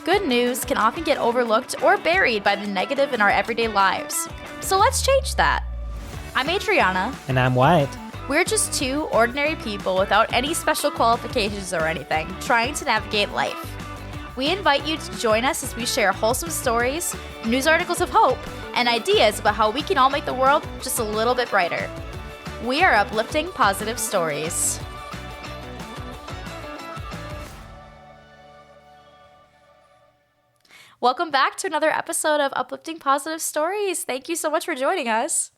Good news can often get overlooked or buried by the negative in our everyday lives. So let's change that. I'm Adrianna. And I'm Wyatt. We're just two ordinary people without any special qualifications or anything, trying to navigate life. We invite you to join us as we share wholesome stories, news articles of hope, and ideas about how we can all make the world just a little bit brighter. We are Uplifting Positive Stories. Welcome back to another episode of Uplifting Positive Stories. Thank you so much for joining us.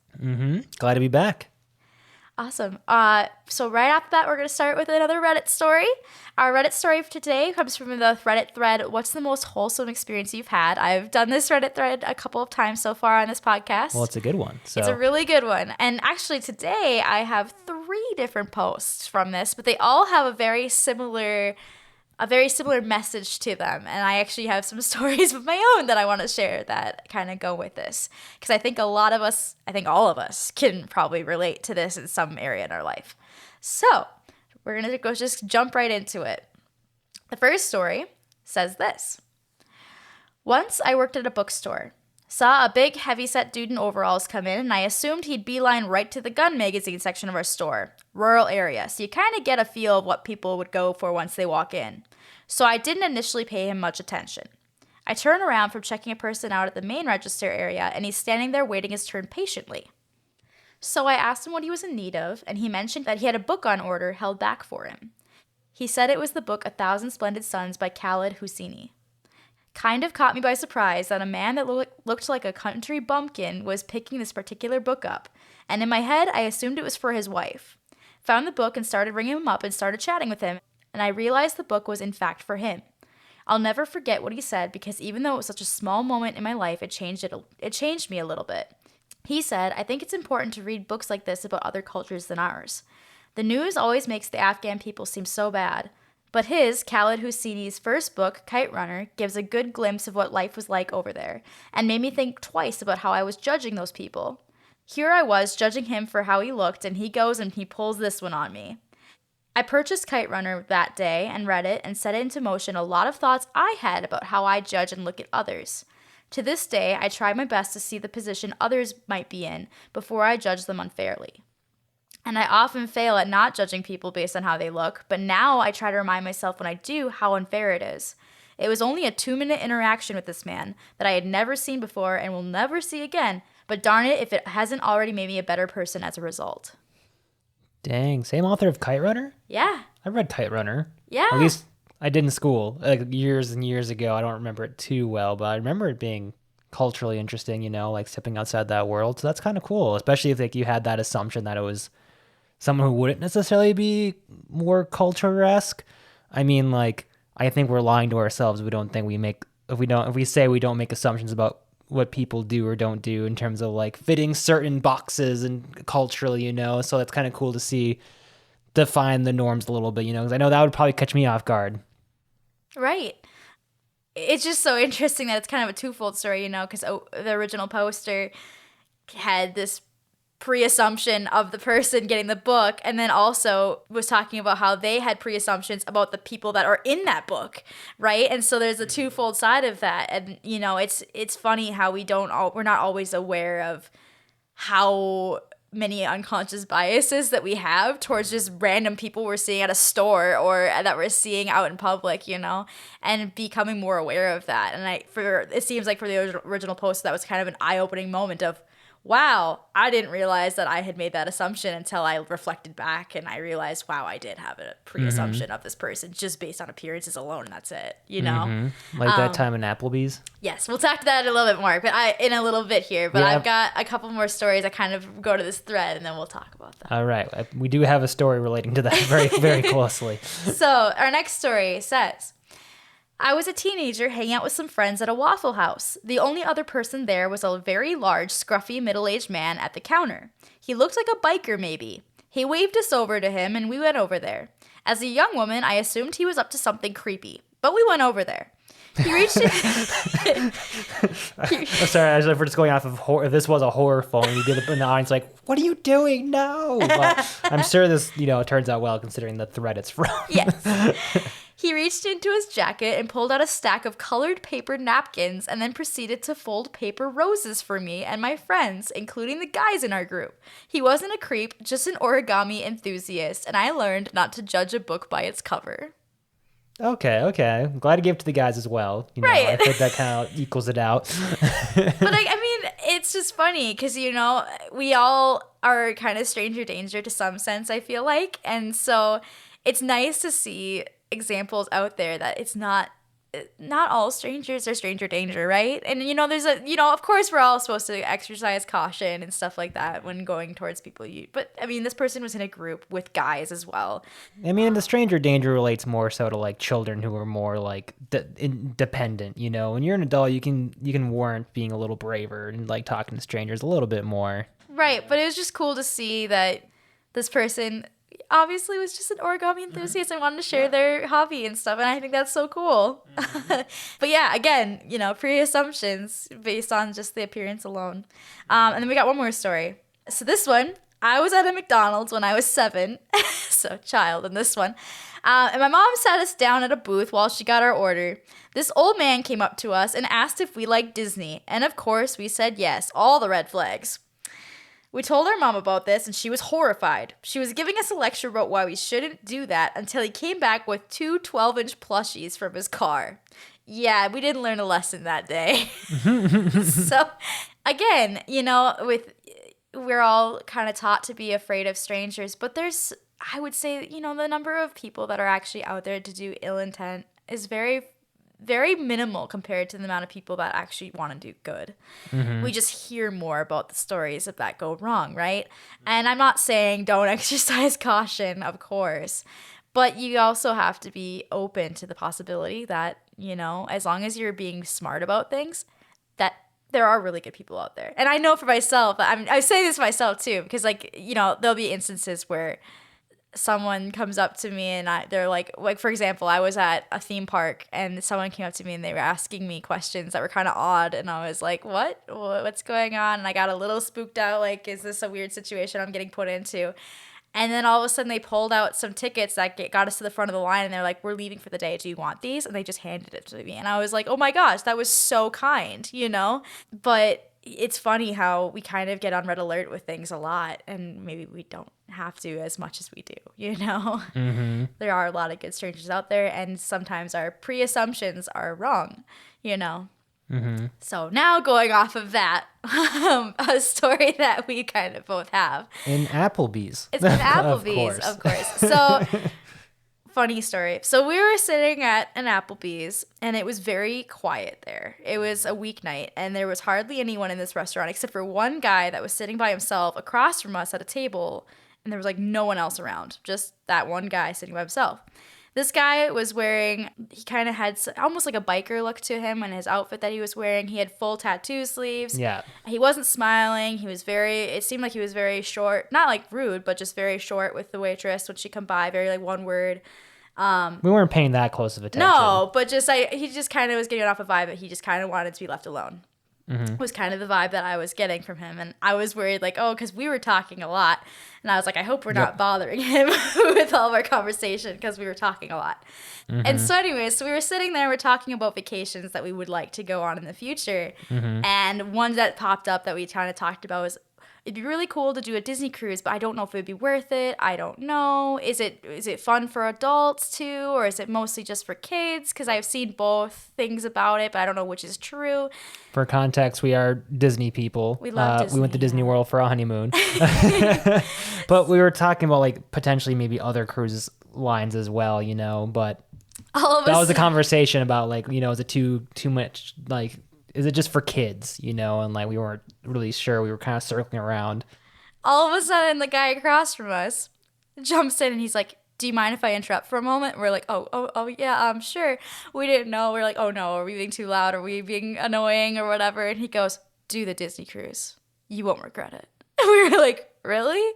Glad to be back. Awesome. So right after that, we're going to start with another Reddit story. Our Reddit story for today comes from the Reddit thread, "What's the most wholesome experience you've had?" I've done this Reddit thread a couple of times so far on this podcast. Well, it's a good one. So. It's a really good one. And actually today I have 3 different posts from this, but they all have a very similar message to them. And I actually have some stories of my own that I want to share that kind of go with this. Because I think all of us can probably relate to this in some area in our life. So we're going to just jump right into it. The first story says this. Once I worked at a bookstore. Saw a big, heavy-set dude in overalls come in, and I assumed he'd beeline right to the gun magazine section of our store. Rural area, so you kind of get a feel of what people would go for once they walk in. So I didn't initially pay him much attention. I turn around from checking a person out at the main register area, and he's standing there waiting his turn patiently. So I asked him what he was in need of, and he mentioned that he had a book on order held back for him. He said it was the book 1,000 Splendid Suns by Khaled Hosseini. Kind of caught me by surprise that a man that looked like a country bumpkin was picking this particular book up, and in my head, I assumed it was for his wife. Found the book and started ringing him up and started chatting with him, and I realized the book was in fact for him. I'll never forget what he said because even though it was such a small moment in my life, it changed me a little bit. He said, "I think it's important to read books like this about other cultures than ours. The news always makes the Afghan people seem so bad. But Khaled Hosseini's first book, Kite Runner, gives a good glimpse of what life was like over there, and made me think twice about how I was judging those people. Here I was, judging him for how he looked, and he goes and he pulls this one on me. I purchased Kite Runner that day and read it and set into motion a lot of thoughts I had about how I judge and look at others. To this day, I try my best to see the position others might be in before I judge them unfairly. And I often fail at not judging people based on how they look, but now I try to remind myself when I do how unfair it is. It was only a 2-minute interaction with this man that I had never seen before and will never see again, but darn it if it hasn't already made me a better person as a result." Dang, same author of Kite Runner? Yeah. I read Kite Runner. Yeah. At least I did in school, like years and years ago. I don't remember it too well, but I remember it being culturally interesting, like stepping outside that world. So that's kind of cool, especially if you had that assumption that it was someone who wouldn't necessarily be more culture-esque. I mean, I think we're lying to ourselves. If we say we don't make assumptions about what people do or don't do in terms of fitting certain boxes and culturally, so that's kind of cool to see define the norms a little bit, because I know that would probably catch me off guard. Right. It's just so interesting that it's kind of a twofold story, because the original poster had this pre-assumption of the person getting the book, and then also was talking about how they had pre-assumptions about the people that are in that book, right? And so there's a twofold side of that, and it's funny how we're not always aware of how many unconscious biases that we have towards just random people we're seeing at a store or that we're seeing out in public, and becoming more aware of that. And it seems like for the original post, that was kind of an eye-opening moment of, wow, I didn't realize that I had made that assumption until I reflected back and I realized, wow, I did have a pre-assumption of this person just based on appearances alone, and that's it, Like that time in Applebee's? Yes, we'll talk to that in a little bit more, in a little bit here. But yeah. I've got a couple more stories that kind of go to this thread, and then we'll talk about that. All right. We do have a story relating to that very, very closely. So our next story says, I was a teenager hanging out with some friends at a Waffle House. The only other person there was a very large, scruffy, middle-aged man at the counter. He looked like a biker, maybe. He waved us over to him, and we went over there. As a young woman, I assumed he was up to something creepy, but we went over there. He reached in... Sorry, we're just going off of horror. If this was a horror film, you did it in the audience what are you doing? No! But I'm sure this, turns out well considering the thread it's from. Yes. He reached into his jacket and pulled out a stack of colored paper napkins and then proceeded to fold paper roses for me and my friends, including the guys in our group. He wasn't a creep, just an origami enthusiast, and I learned not to judge a book by its cover. Okay. I'm glad he gave it to the guys as well. You know, Right. I think that kind of equals it out. But I mean, it's just funny because, you know, we all are kind of stranger danger to some sense, I feel like. And so it's nice to see examples out there that it's not all strangers are stranger danger, right? And, you know, of course we're all supposed to exercise caution and stuff like that when going towards people but I mean, this person was in a group with guys as well. I mean, the stranger danger relates more so to like children who are more like independent. You know, when you're an adult, you can warrant being a little braver and like talking to strangers a little bit more. Right, but it was just cool to see that this person obviously was just an origami enthusiast and wanted to share their hobby and stuff, and I think that's so cool. But yeah, again, you know, pre-assumptions based on just the appearance alone. And then we got one more story. So this one, I was at a McDonald's when I was 7, so child in this one, and my mom sat us down at a booth while she got our order. This old man came up to us and asked if we liked Disney, and of course we said yes, all the red flags. We told our mom about this, and she was horrified. She was giving us a lecture about why we shouldn't do that until he came back with 2 12-inch plushies from his car. Yeah, we didn't learn a lesson that day. So, again, you know, we're all kind of taught to be afraid of strangers, but there's, I would say, you know, the number of people that are actually out there to do ill intent is very, very minimal compared to the amount of people that actually want to do good. Mm-hmm. We just hear more about the stories of that go wrong, right? And I'm not saying don't exercise caution, of course, but you also have to be open to the possibility that, you know, as long as you're being smart about things, that there are really good people out there. And I know for myself, I say this myself too, because, like, you know, there'll be instances where someone comes up to me and they're like, for example, I was at a theme park and someone came up to me and they were asking me questions that were kind of odd, and I was like, what's going on? And I got a little spooked out, like, is this a weird situation I'm getting put into? And then all of a sudden they pulled out some tickets that got us to the front of the line, and they're like, we're leaving for the day, do you want these? And they just handed it to me, and I was like, oh my gosh, that was so kind, you know? But it's funny how we kind of get on red alert with things a lot, and maybe we don't have to as much as we do, you know? Mm-hmm. There are a lot of good strangers out there, and sometimes our pre-assumptions are wrong, you know? Mm-hmm. So now going off of that, a story that we kind of both have. In Applebee's. It's in Applebee's, of course. So funny story. So we were sitting at an Applebee's, and it was very quiet there. It was a weeknight, and there was hardly anyone in this restaurant except for one guy that was sitting by himself across from us at a table, and there was like no one else around, just that one guy sitting by himself. This guy was wearing, he kind of had almost like a biker look to him in his outfit that he was wearing. He had full tattoo sleeves. Yeah. He wasn't smiling. It seemed like he was very short, not like rude, but just very short with the waitress when she come by, very like one word. We weren't paying that close of attention. No, but he just kind of was getting off a vibe that he just kind of wanted to be left alone. Mm-hmm. Was kind of the vibe that I was getting from him. And I was worried, like, because we were talking a lot. And I was like, I hope we're not bothering him with all of our conversation, because we were talking a lot. Mm-hmm. And so anyways, so we were sitting there, we're talking about vacations that we would like to go on in the future. Mm-hmm. And one that popped up that we kind of talked about was, it'd be really cool to do a Disney cruise, but I don't know if it'd be worth it. I don't know. Is it fun for adults too, or is it mostly just for kids? Because I've seen both things about it, but I don't know which is true. For context, we are Disney people. We love Disney. We went to Disney World for a honeymoon. But we were talking about like potentially maybe other cruise lines as well, you know, but that was a conversation about like, you know, is it too much, like, is it just for kids, you know? And like, we weren't really sure. We were kind of circling around. All of a sudden, the guy across from us jumps in and he's like, do you mind if I interrupt for a moment? We're like, oh yeah, sure. We didn't know. We're like, oh no, are we being too loud? Are we being annoying or whatever? And he goes, do the Disney cruise. You won't regret it. We were like, really?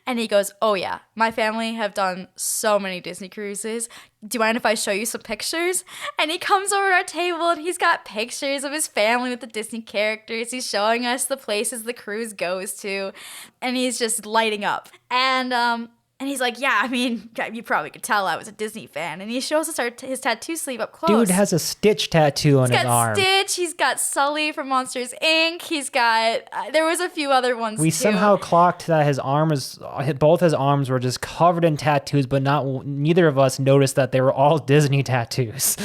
And he goes, oh yeah, my family have done so many Disney cruises. Do you mind if I show you some pictures? And he comes over to our table and he's got pictures of his family with the Disney characters. He's showing us the places the cruise goes to, and he's just lighting up. And And he's like, yeah, I mean, you probably could tell I was a Disney fan. And he shows us his tattoo sleeve up close. Dude has a Stitch tattoo on his arm. He's got Stitch. He's got Sully from Monsters, Inc. He's got, there was a few other ones We too. somehow clocked that both his arms were just covered in tattoos, but neither of us noticed that they were all Disney tattoos.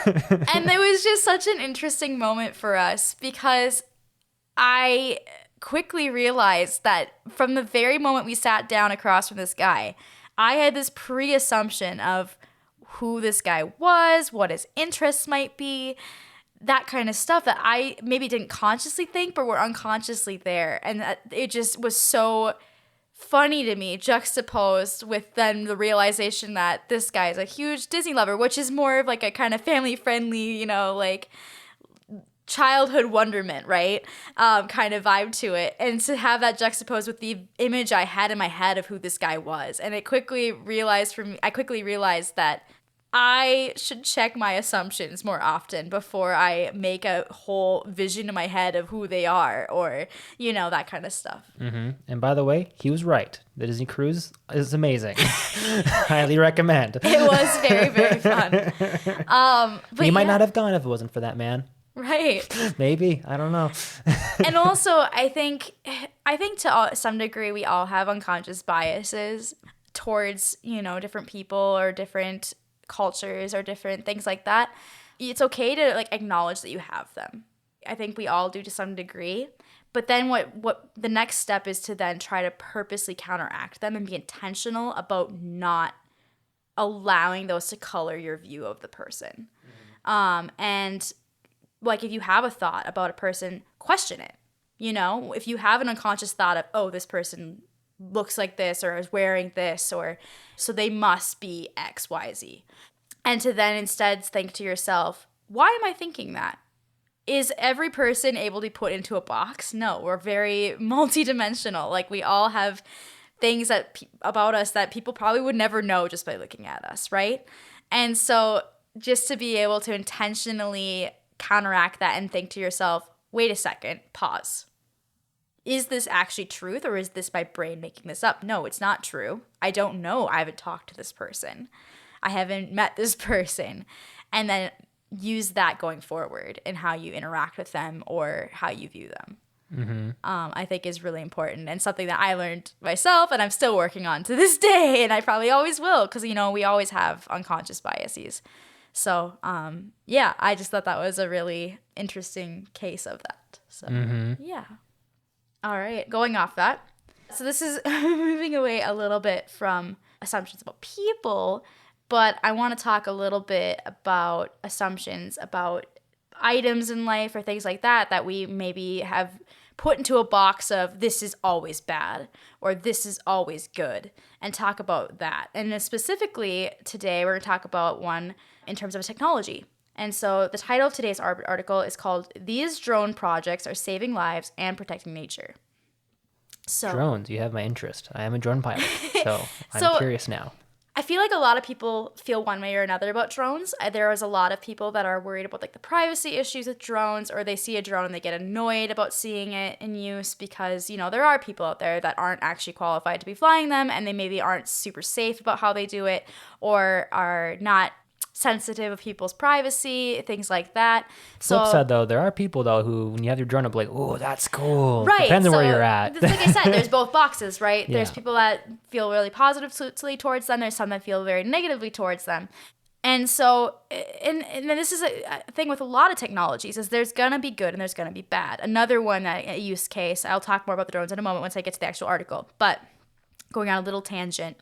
And it was just such an interesting moment for us because I quickly realized that from the very moment we sat down across from this guy, I had this pre-assumption of who this guy was, what his interests might be, that kind of stuff that I maybe didn't consciously think, but were unconsciously there. And that it just was so funny to me, juxtaposed with then the realization that this guy is a huge Disney lover, which is more of like a kind of family-friendly, you know, like childhood wonderment, right? Kind of vibe to it. And to have that juxtaposed with the image I had in my head of who this guy was. And I quickly realized that I should check my assumptions more often before I make a whole vision in my head of who they are or, you know, that kind of stuff. Mm-hmm. And by the way, he was right. The Disney cruise is amazing. Highly recommend. It was very, very fun. But you might not have gone if it wasn't for that man. Right. Maybe. I don't know. And also, I think to some degree, we all have unconscious biases towards, you know, different people or different cultures or different things like that. It's okay to like acknowledge that you have them. I think we all do to some degree. But then what the next step is to then try to purposely counteract them and be intentional about not allowing those to color your view of the person. And like if you have a thought about a person, question it. You know, if you have an unconscious thought of, oh, this person looks like this or is wearing this, or so they must be X, Y, Z. And to then instead think to yourself, why am I thinking that? Is every person able to be put into a box? No, we're very multidimensional. Like we all have things that about us that people probably would never know just by looking at us, right? And so just to be able to intentionally counteract that and think to yourself, wait a second, pause. Is this actually truth or is this my brain making this up? No, it's not true. I don't know. I haven't talked to this person. I haven't met this person. And then use that going forward in how you interact with them or how you view them. Mm-hmm. I think is really important and something that I learned myself and I'm still working on to this day. And I probably always will because, you know, we always have unconscious biases. So, yeah, I just thought that was a really interesting case of that. So, yeah. All right, going off that. So this is moving away a little bit from assumptions about people, but I want to talk a little bit about assumptions about items in life or things like that we maybe have put into a box of this is always bad or this is always good, and talk about that. And specifically today, we're going to talk about one in terms of technology. And so the title of today's article is called "These Drone Projects Are Saving Lives and Protecting Nature." So drones, you have my interest. I am a drone pilot, so I'm curious now. I feel like a lot of people feel one way or another about drones. There is a lot of people that are worried about like the privacy issues with drones, or they see a drone and they get annoyed about seeing it in use because, you know, there are people out there that aren't actually qualified to be flying them and they maybe aren't super safe about how they do it or are not sensitive of people's privacy, things like that. Flip side though, there are people though who, when you have your drone up, like, oh, that's cool. Right. Depends on where you're at. Like I said, there's both boxes, right? Yeah. There's people that feel really positively towards them. There's some that feel very negatively towards them. And so, and this is a thing with a lot of technologies, is there's going to be good and there's going to be bad. Another one, a use case, I'll talk more about the drones in a moment once I get to the actual article, but going on a little tangent,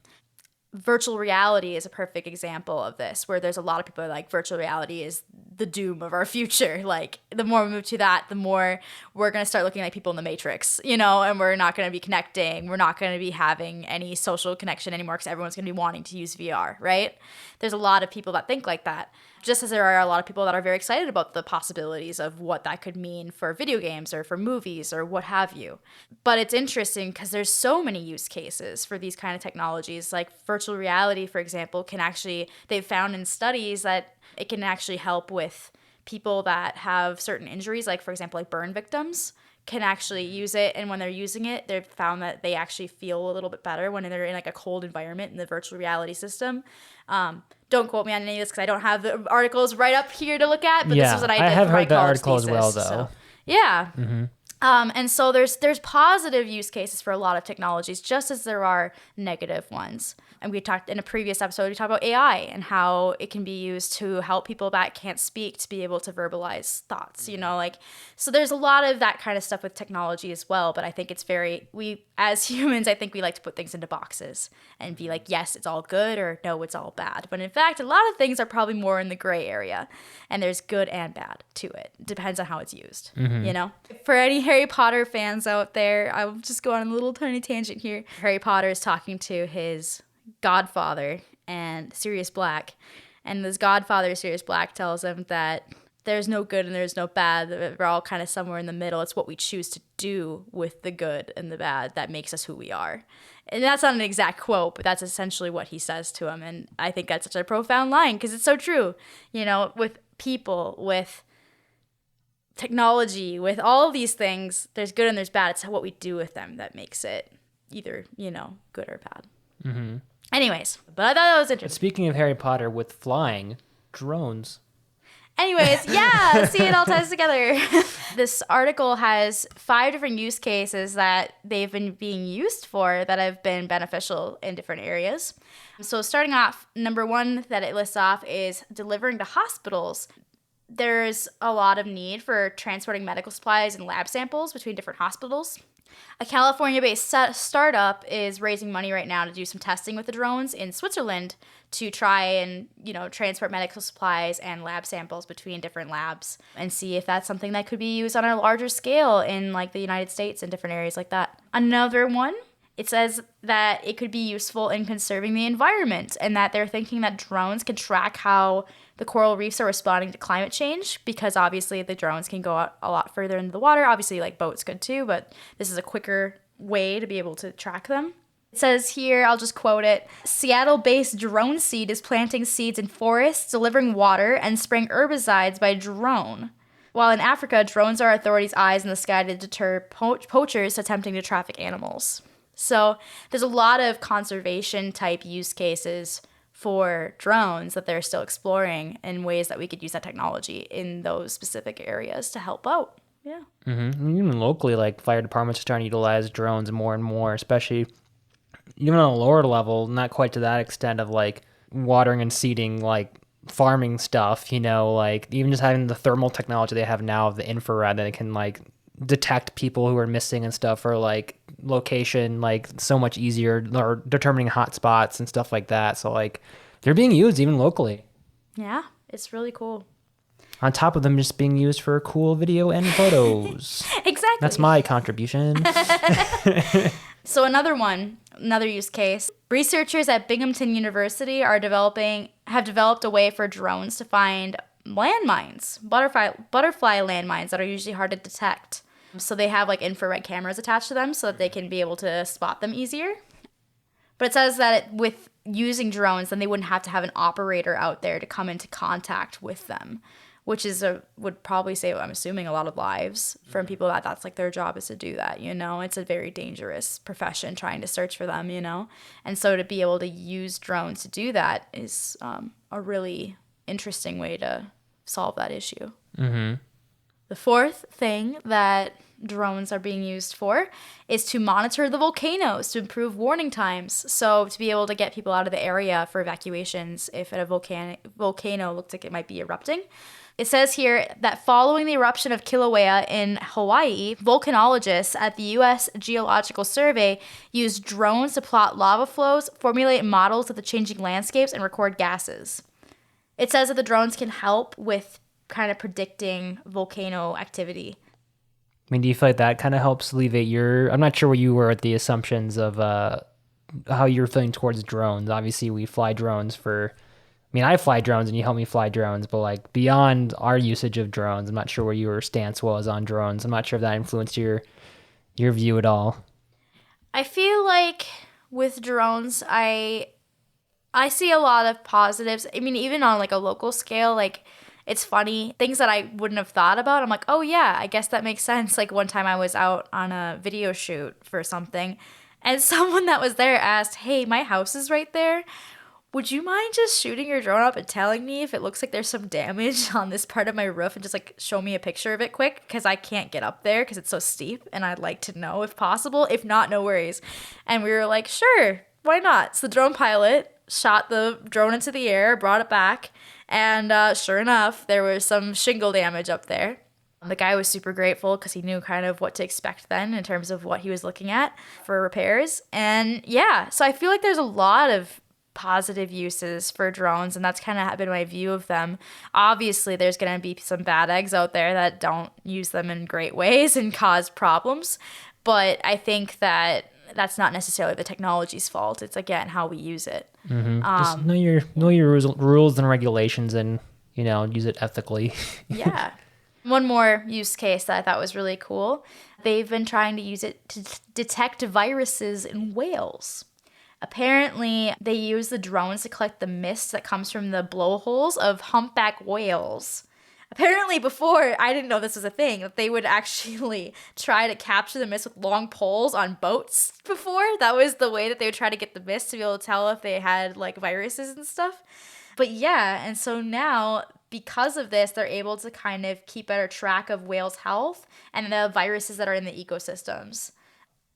virtual reality is a perfect example of this, where there's a lot of people who are like, virtual reality is the doom of our future. Like, the more we move to that, the more we're going to start looking like people in the Matrix, you know, and we're not going to be connecting. We're not going to be having any social connection anymore because everyone's going to be wanting to use VR, right? There's a lot of people that think like that, just as there are a lot of people that are very excited about the possibilities of what that could mean for video games or for movies or what have you. But it's interesting because there's so many use cases for these kind of technologies. Like virtual reality, for example, can actually, they've found in studies that it can actually help with people that have certain injuries, like for example, like burn victims can actually use it, and when they're using it, they've found that they actually feel a little bit better when they're in like a cold environment in the virtual reality system. Don't quote me on any of this because I don't have the articles right up here to look at, but this is what I did have for my heard that college article thesis. as well, though. So, yeah. And so there's positive use cases for a lot of technologies, just as there are negative ones. And we talked in a previous episode, we talked about AI and how it can be used to help people that can't speak to be able to verbalize thoughts, like, so there's a lot of that kind of stuff with technology as well. But I think it's we, as humans, I think we like to put things into boxes and be like, yes, it's all good, or no, it's all bad. But in fact, a lot of things are probably more in the gray area, and there's good and bad to it. It depends on how it's used, For any Harry Potter fans out there, I'll just go on a little tiny tangent here. Harry Potter is talking to his godfather and Sirius Black, and this godfather, Sirius Black, tells him that there's no good and there's no bad. We're all kind of somewhere in the middle. It's what we choose to do with the good and the bad that makes us who we are. And that's not an exact quote, but that's essentially what he says to him. And I think that's such a profound line because it's so true. With people, with technology, with all of these things, there's good and there's bad. It's what we do with them that makes it either, good or bad. Mm-hmm. Anyways, but I thought that was interesting. Speaking of Harry Potter with flying, drones. Anyways, yeah, see, it all ties together. This article has 5 different use cases that they've been being used for that have been beneficial in different areas. So starting off, number 1 that it lists off is delivering to hospitals. There's a lot of need for transporting medical supplies and lab samples between different hospitals. A California-based startup is raising money right now to do some testing with the drones in Switzerland to try and, transport medical supplies and lab samples between different labs and see if that's something that could be used on a larger scale in like the United States and different areas like that. Another one, it says that it could be useful in conserving the environment and that they're thinking that drones can track how the coral reefs are responding to climate change because obviously the drones can go out a lot further into the water. Obviously, like boats could too, but this is a quicker way to be able to track them. It says here, I'll just quote it, Seattle-based Drone Seed is planting seeds in forests, delivering water, and spraying herbicides by drone. While in Africa, drones are authorities' eyes in the sky to deter poachers attempting to traffic animals. So there's a lot of conservation type use cases for drones that they're still exploring in ways that we could use that technology in those specific areas to help out. Yeah. Mm-hmm. Even locally, like fire departments are starting to utilize drones more and more, especially even on a lower level, not quite to that extent of like watering and seeding, like farming stuff, like even just having the thermal technology they have now of the infrared that it can like detect people who are missing and stuff, or like location, like so much easier, or determining hot spots and stuff like that. So like they're being used even locally. Yeah, it's really cool. On top of them just being used for cool video and photos. Exactly. That's my contribution. So another use case. Researchers at Binghamton University have developed a way for drones to find landmines, butterfly landmines that are usually hard to detect. So they have like infrared cameras attached to them so that they can be able to spot them easier. But it says that with using drones, then they wouldn't have to have an operator out there to come into contact with them, which would probably save, I'm assuming, a lot of lives from people that's like their job is to do that, It's a very dangerous profession trying to search for them, And so to be able to use drones to do that is a really interesting way to solve that issue. Mm-hmm. The 4th thing that drones are being used for is to monitor the volcanoes to improve warning times. So to be able to get people out of the area for evacuations if a volcano looks like it might be erupting. It says here that following the eruption of Kilauea in Hawaii, volcanologists at the U.S. Geological Survey used drones to plot lava flows, formulate models of the changing landscapes, and record gases. It says that the drones can help with kind of predicting volcano activity. I mean, do you feel like that kind of helps alleviate I'm not sure where you were at the assumptions of how you're feeling towards drones. Obviously, we fly drones I fly drones and you help me fly drones, but like beyond our usage of drones, I'm not sure where your stance was on drones. I'm not sure if that influenced your view at all. I feel like with drones, I see a lot of positives. I mean, even on like a local scale, like It's funny. Things that I wouldn't have thought about. I'm like, oh yeah, I guess that makes sense. Like one time I was out on a video shoot for something and someone that was there asked, hey, my house is right there. Would you mind just shooting your drone up and telling me if it looks like there's some damage on this part of my roof and just like show me a picture of it quick? Because I can't get up there because it's so steep and I'd like to know if possible. If not, no worries. And we were like, sure, why not? So the drone pilot shot the drone into the air, brought it back, and sure enough, there was some shingle damage up there. The guy was super grateful because he knew kind of what to expect then in terms of what he was looking at for repairs. And yeah, so I feel like there's a lot of positive uses for drones, and that's kind of been my view of them. Obviously, there's going to be some bad eggs out there that don't use them in great ways and cause problems, but I think that that's not necessarily the technology's fault. It's, again, how we use it. Just know your rules and regulations and, use it ethically. Yeah. One more use case that I thought was really cool. They've been trying to use it to detect viruses in whales. Apparently, they use the drones to collect the mist that comes from the blowholes of humpback whales. Apparently, before, I didn't know this was a thing, that they would actually try to capture the mist with long poles on boats before. That was the way that they would try to get the mist to be able to tell if they had, like, viruses and stuff. But yeah, and so now, because of this, they're able to kind of keep better track of whales' health and the viruses that are in the ecosystems.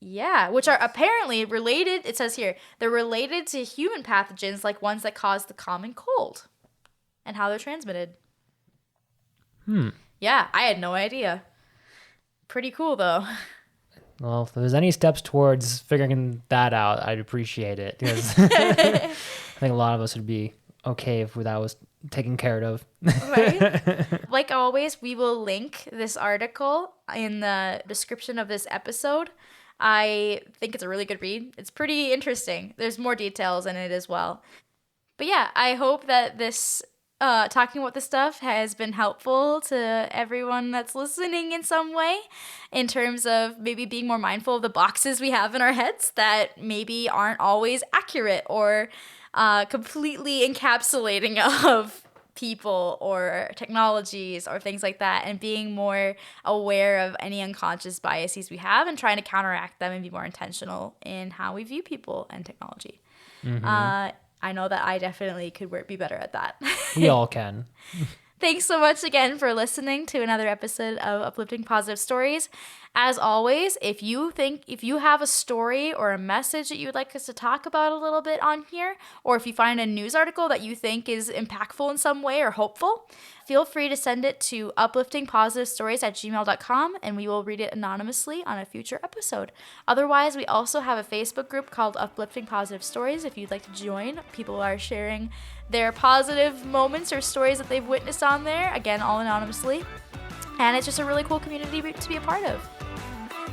Yeah, which are apparently related, it says here, they're related to human pathogens like ones that cause the common cold and how they're transmitted. Yeah, I had no idea. Pretty cool, though. Well, if there's any steps towards figuring that out, I'd appreciate it. Because I think a lot of us would be okay if that was taken care of. Right? Like always, we will link this article in the description of this episode. I think it's a really good read. It's pretty interesting. There's more details in it as well. But yeah, I hope that this talking about this stuff has been helpful to everyone that's listening in some way in terms of maybe being more mindful of the boxes we have in our heads that maybe aren't always accurate or completely encapsulating of people or technologies or things like that, and being more aware of any unconscious biases we have and trying to counteract them and be more intentional in how we view people and technology. I know that I definitely could be better at that. We all can. Thanks so much again for listening to another episode of Uplifting Positive Stories. As always, if you have a story or a message that you would like us to talk about a little bit on here, or if you find a news article that you think is impactful in some way or hopeful, feel free to send it to upliftingpositivestories@gmail.com and we will read it anonymously on a future episode. Otherwise, we also have a Facebook group called Uplifting Positive Stories if you'd like to join. People are sharing their positive moments or stories that they've witnessed on there, again, all anonymously. And it's just a really cool community to be a part of.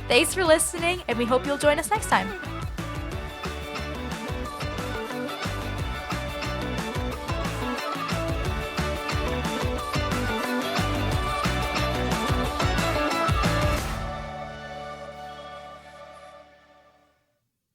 Thanks for listening, and we hope you'll join us next time.